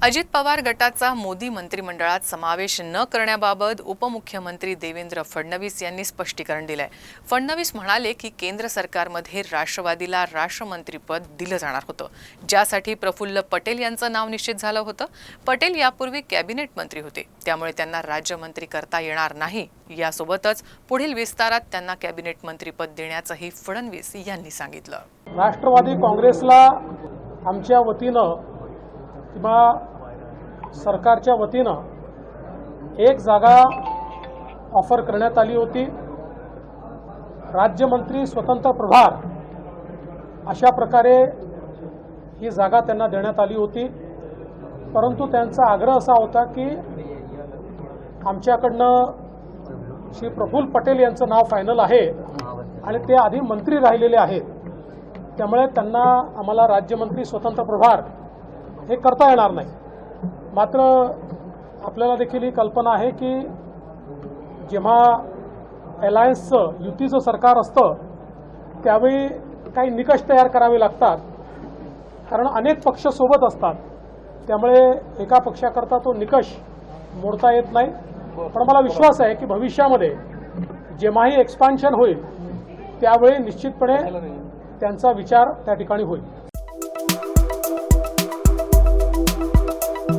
अजित पवार गटाचा मोदी मंत्रिमंडळात समावेश न करण्याबाबत उपमुख्यमंत्री देवेंद्र फडणवीस यांनी स्पष्टीकरण दिलंय। फडणवीस म्हणाले की केंद्र सरकारमध्ये राष्ट्रवादीला राष्ट्रमंत्रीपद दिलं जाणार होतं, ज्यासाठी प्रफुल्ल पटेल यांचं नाव निश्चित झालं होतं। पटेल यापूर्वी कॅबिनेट मंत्री होते, त्यामुळे त्यांना राज्यमंत्री करता येणार नाही। यासोबतच पुढील विस्तारात त्यांना कॅबिनेट मंत्रीपद देण्याचंही फडणवीस यांनी सांगितलं। राष्ट्रवादी काँग्रेसला आमच्या वतीनं किंवा सरकारच्या वतीनं एक जागा ऑफर करण्यात आली होती। राज्यमंत्री स्वतंत्र प्रभार अशा प्रकारे ही जागा त्यांना देण्यात आली होती, परंतु त्यांचा आग्रह असा होता की आमच्याकडनं श्री प्रफुल्ल पटेल यांचं नाव फायनल आहे आणि ते आधी मंत्री राहिलेले आहेत, त्यामुळे त्यांना आम्हाला राज्यमंत्री स्वतंत्र प्रभार हे करता येणार नाही। मात्र आपल्याला देखील ही कल्पना आहे की जेव्हा अलायन्सचं युतीचं सरकार असतं त्यावेळी काही निकष तयार करावे लागतात, कारण अनेक पक्ष सोबत असतात, त्यामुळे एका पक्षाकरता तो निकष मोडता येत नाही। पण मला विश्वास आहे की भविष्यामध्ये जेव्हाही एक्सपान्शन होईल त्यावेळी निश्चितपणे त्यांचा विचार त्या ठिकाणी होईल।